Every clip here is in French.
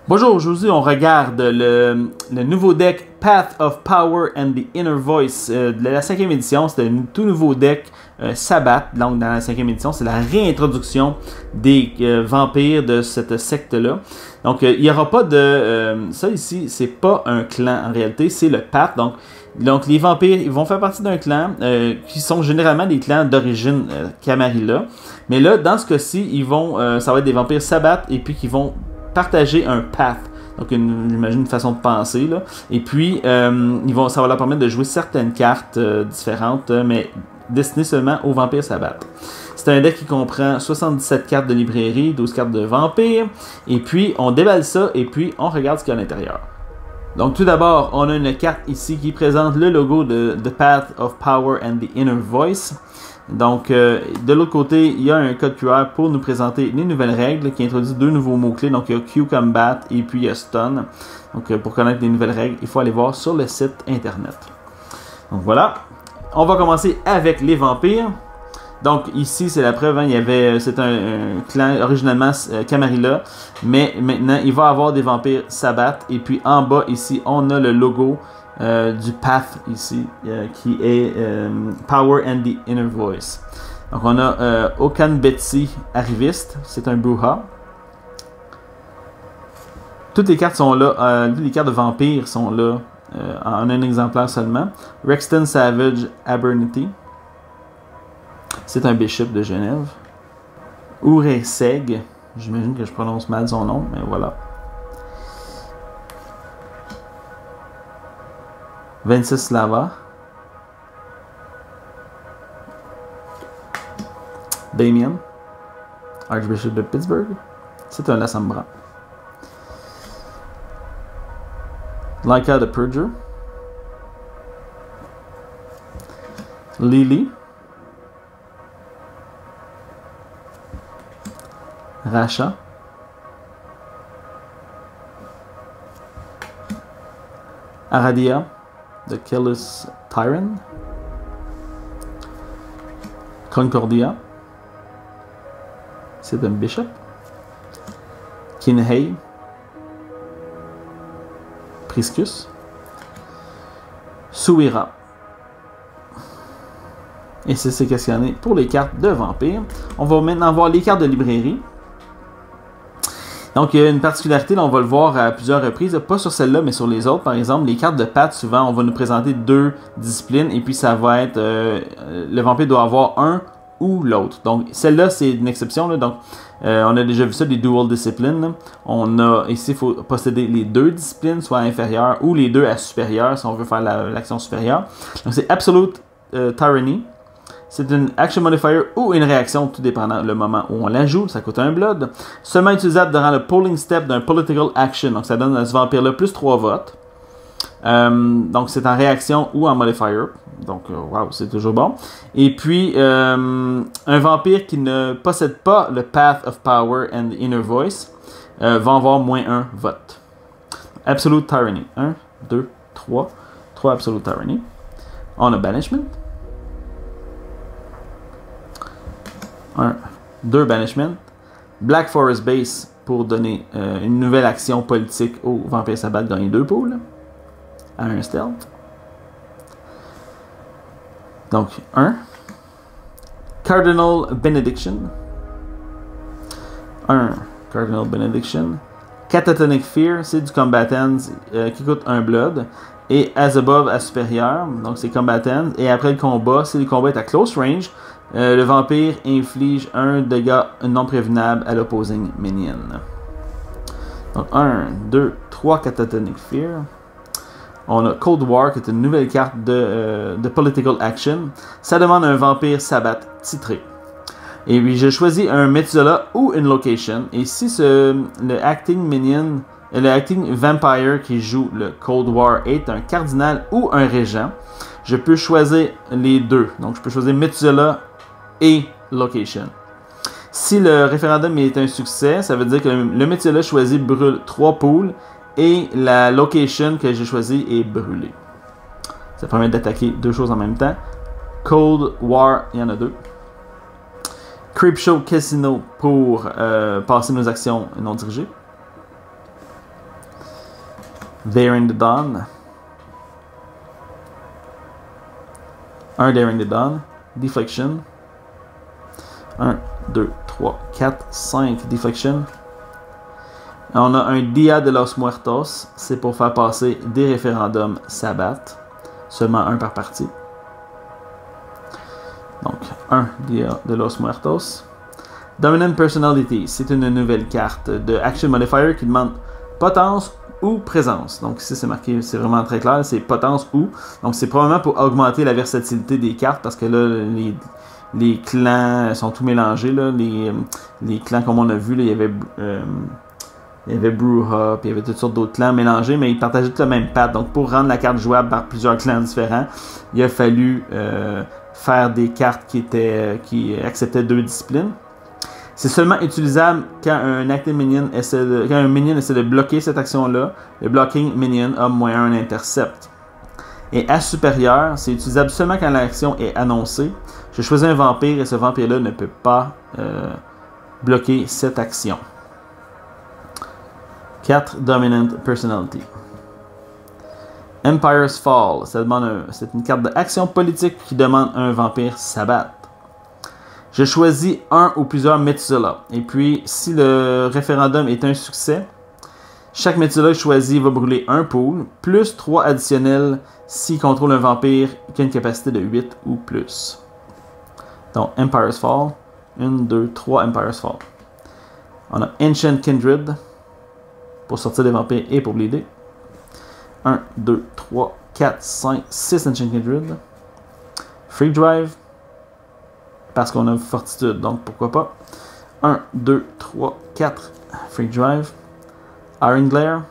Bonjour, aujourd'hui on regarde le nouveau deck Path of Power and the Inner Voice de la 5e édition. C'est un tout nouveau deck Sabbath, donc dans la 5e édition. C'est la réintroduction des vampires de cette secte-là. Donc il n'y aura pas de... ça ici, c'est pas un clan en réalité, c'est le Path. Donc les vampires, ils vont faire partie d'un clan qui sont généralement des clans d'origine Camarilla. Mais là, dans ce cas-ci, ça va être des vampires Sabbath et puis qui vont partager un path, donc j'imagine une façon de penser là. Et puis ça va leur permettre de jouer certaines cartes différentes, mais destinées seulement aux vampires Sabbath. C'est un deck qui comprend 77 cartes de librairie, 12 cartes de vampires, et puis on déballe ça et puis on regarde ce qu'il y a à l'intérieur. Donc tout d'abord, on a une carte ici qui présente le logo de The Path of Power and the Inner Voice. Donc, de l'autre côté, il y a un code QR pour nous présenter les nouvelles règles qui introduit deux nouveaux mots-clés. Donc, il y a Q-Combat et puis il y a Stun. Donc, pour connaître les nouvelles règles, il faut aller voir sur le site internet. Donc, voilà. On va commencer avec les vampires. Donc, ici, c'est la preuve. Hein, c'est un clan originalement Camarilla. Mais maintenant, il va y avoir des vampires Sabbath. Et puis, en bas, ici, on a le logo du Path ici, qui est Power and the Inner Voice. Donc on a Okan Betsy Arriviste, c'est un Bruja. Toutes les cartes sont là, toutes les cartes de vampires sont là en un exemplaire seulement. Rexton Savage Abernethy, c'est un Bishop de Genève. Ureseg, j'imagine que je prononce mal son nom, mais voilà. Venceslava, Damien, Archbishop de Pittsburgh, c'est un Lassambra. Laika de Purger, Lily, Rasha, Aradia de Kellis Tyron, Concordia, c'est un Bishop, Kinhei, Priscus, Suira. Et c'est questionné pour les cartes de vampires. On va maintenant voir les cartes de librairie. Donc, il y a une particularité, là, on va le voir à plusieurs reprises, pas sur celle-là, mais sur les autres. Par exemple, les cartes de Path, souvent, on va nous présenter deux disciplines, et puis ça va être, le vampire doit avoir un ou l'autre. Donc, celle-là, c'est une exception, là. Donc, on a déjà vu ça, des dual disciplines. Ici, il faut posséder les deux disciplines, soit inférieures, ou les deux à supérieures, si on veut faire l'action supérieure. Donc, c'est Absolute Tyranny. C'est une action modifier ou une réaction, tout dépendant le moment où on l'ajoute. Ça coûte un blood. Seulement utilisable durant le polling step d'un political action. Donc ça donne à ce vampire-là plus 3 votes. Donc c'est en réaction ou en modifier. Donc wow, c'est toujours bon. Et puis un vampire qui ne possède pas le Path of Power and the Inner Voice va avoir moins 1 vote. Absolute Tyranny. 1, 2, 3. 3 Absolute Tyranny. On a Banishment. 1, 2 Banishment. Black Forest Base pour donner une nouvelle action politique au Vampire Sabbath, gagner 2 pools à un stealth. Donc 1. Cardinal Benediction. 1 Cardinal Benediction. Catatonic Fear, c'est du combatant qui coûte 1 blood. Et as above, à supérieur, donc c'est combatant. Et après le combat, si le combat est à close range, le vampire inflige un dégât non prévenable à l'opposing minion. Donc 1, 2, 3 Catatonic Fear. On a Cold War, qui est une nouvelle carte de Political Action. Ça demande un vampire Sabbath titré. Et puis j'ai choisi un Methuselah ou une Location. Et si le Acting Minion, le Acting Vampire qui joue le Cold War est un cardinal ou un régent, je peux choisir les deux. Donc je peux choisir Methuselah et Location. Si le référendum est un succès, ça veut dire que le Methuselah choisi brûle 3 pools et la Location que j'ai choisie est brûlée. Ça permet d'attaquer 2 choses en même temps. Cold War, il y en a 2. Creepshow Casino pour passer nos actions non dirigées. Daring the Dawn. Un Daring the Dawn. Deflection. 1, 2, 3, 4, 5 Deflection. On a un Dia de los Muertos. C'est pour faire passer des référendums Sabbat. Seulement un par partie. Donc, un Dia de los Muertos. Dominant Personality. C'est une nouvelle carte de Action Modifier qui demande potence ou présence. Donc ici c'est marqué, c'est vraiment très clair, c'est potence ou. Donc c'est probablement pour augmenter la versatilité des cartes parce que là les clans sont tout mélangés. Là. Les clans comme on a vu, là, il y avait Brewha, puis il y avait toutes sortes d'autres clans mélangés, mais ils partageaient tout le même patte. Donc pour rendre la carte jouable par plusieurs clans différents, il a fallu faire des cartes qui acceptaient 2 disciplines. C'est seulement utilisable quand un active minion essaie de bloquer cette action-là. Le blocking minion a -1 intercept. Et à supérieur, c'est utilisable seulement quand l'action est annoncée. Je choisis un vampire et ce vampire-là ne peut pas bloquer cette action. 4 Dominant Personality. Empire's Fall. C'est une carte d'action politique qui demande un vampire Sabbat. Je choisis un ou plusieurs Methuselah. Et puis, si le référendum est un succès, chaque Methuselah choisi va brûler un pool, plus 3 additionnels s'il contrôle un vampire qui a une capacité de 8 ou plus. Donc, Empire's Fall. 1, 2, 3 Empire's Fall. On a Ancient Kindred pour sortir des vampires et pour bleeder. 1, 2, 3, 4, 5, 6 Ancient Kindred. Free Drive. Parce qu'on a Fortitude, donc pourquoi pas. 1, 2, 3, 4, Free Drive. Iron Glare,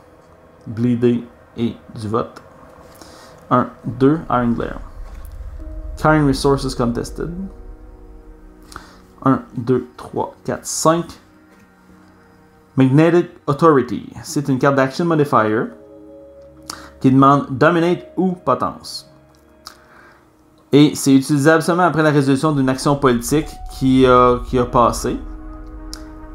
Bleeder et du vote. 1, 2, Iron Glare. Kind Resources Contested. 1, 2, 3, 4, 5. Magnetic Authority. C'est une carte d'Action Modifier qui demande Dominate ou Potence. Et c'est utilisable seulement après la résolution d'une action politique qui a passé.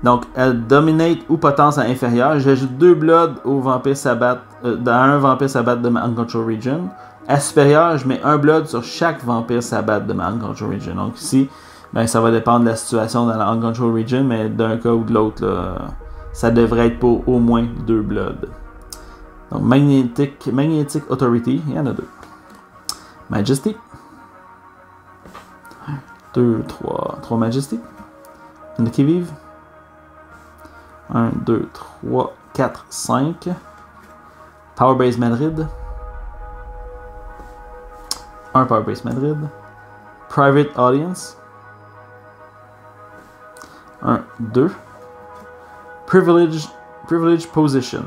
Donc, Dominate ou Potence à inférieur. J'ajoute 2 Blood au Vampire Sabbat, dans un Vampire Sabbat de ma Uncontrolled Region. À supérieur, je mets un Blood sur chaque Vampire Sabbat de ma Uncontrolled Region. Donc ici, ben, ça va dépendre de la situation dans la Uncontrolled Region, mais d'un cas ou de l'autre, ça devrait être pour au moins 2 Blood. Donc, Magnetic Authority, il y en a 2. Majesty. 2, 3 Majesty. Une qui vive. 1, 2, 3, 4, 5. Power Base Madrid. 1 Power Base Madrid. Private Audience. 1, 2. Privilege Position.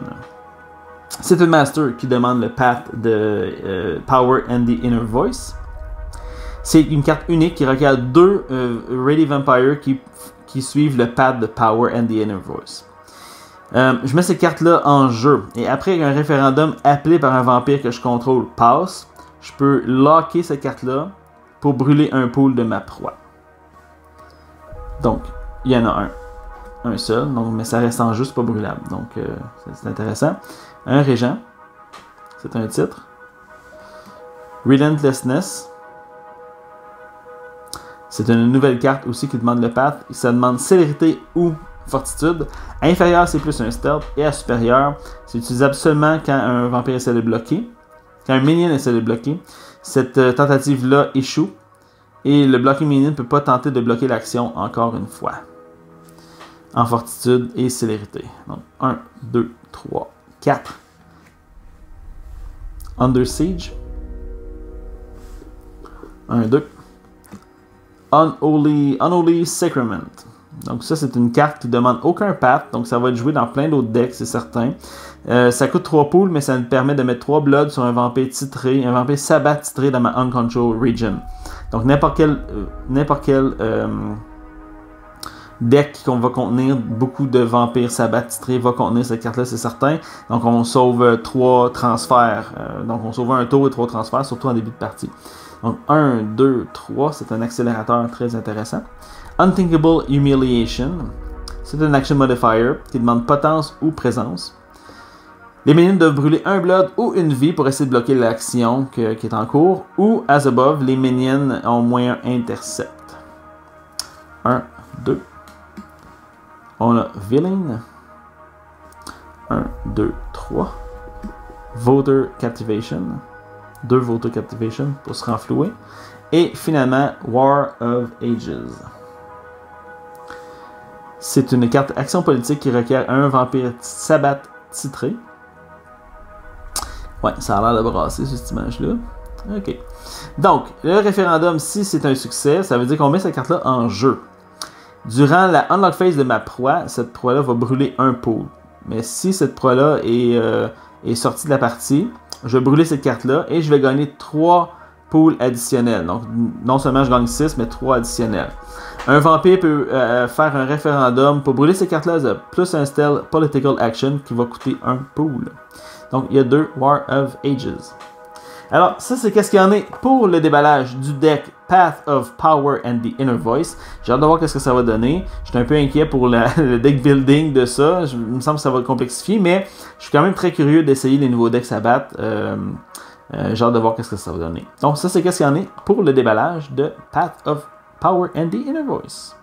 C'est un master qui demande le path de Power and the Inner Voice. C'est une carte unique qui requiert 2 Ready Vampire qui suivent le path de Power and the Inner Voice. Je mets cette carte-là en jeu. Et après qu'un référendum appelé par un vampire que je contrôle passe, je peux locker cette carte-là pour brûler un pool de ma proie. Donc, il y en a un seul, donc, mais ça reste en jeu, c'est pas brûlable. Donc, c'est intéressant. Un Régent, c'est un titre. Relentlessness. C'est une nouvelle carte aussi qui demande le path. Ça demande célérité ou fortitude. À inférieur, c'est plus un stealth. Et à supérieur, c'est utilisable seulement quand un vampire essaie de bloquer. Quand un minion essaie de bloquer. Cette tentative-là échoue. Et le blocking minion ne peut pas tenter de bloquer l'action encore une fois. En fortitude et célérité. Donc 1, 2, 3, 4. Under Siege. 1, 2. Unholy Sacrament. Donc ça, c'est une carte qui ne demande aucun path. Donc ça va être joué dans plein d'autres decks, c'est certain. Ça coûte 3 pools, mais ça me permet de mettre 3 Bloods sur un vampire titré, un vampire Sabbat titré dans ma Uncontrolled Region. Donc n'importe quel deck qui va contenir beaucoup de vampires Sabbat titrés va contenir cette carte-là, c'est certain. Donc on sauve 3 transferts. Donc on sauve un tour et 3 transferts, surtout en début de partie. Donc 1, 2, 3, c'est un accélérateur très intéressant. Unthinkable Humiliation, c'est un action modifier qui demande potence ou présence. Les minions doivent brûler un blood ou une vie pour essayer de bloquer l'action qui est en cours. Ou, as above, les minions ont moins un intercept. 1, 2. On a Villain. 1, 2, 3. Voter Captivation. 2 Voter Captivation pour se renflouer. Et finalement, War of Ages. C'est une carte action politique qui requiert un vampire sabbat titré. Ouais, ça a l'air de brasser cette image-là. Ok. Donc, le référendum, si c'est un succès, ça veut dire qu'on met cette carte-là en jeu. Durant la unlock phase de ma proie, cette proie-là va brûler un pool. Mais si cette proie-là est sortie de la partie, je vais brûler cette carte-là et je vais gagner 3 pools additionnels. Donc, non seulement je gagne 6, mais 3 additionnels. Un vampire peut faire un référendum pour brûler ces cartes-là, plus un spell Political Action qui va coûter un pool. Donc, il y a 2 War of Ages. Alors, ça, c'est qu'est-ce qu'il y en est pour le déballage du deck Path of Power and the Inner Voice. J'ai hâte de voir qu'est-ce que ça va donner. J'étais un peu inquiet pour le deck building de ça. Il me semble que ça va complexifier, mais je suis quand même très curieux d'essayer les nouveaux decks à battre. J'ai hâte de voir qu'est-ce que ça va donner. Donc, ça, c'est qu'est-ce qu'il y en est pour le déballage de Path of Power and the Inner Voice.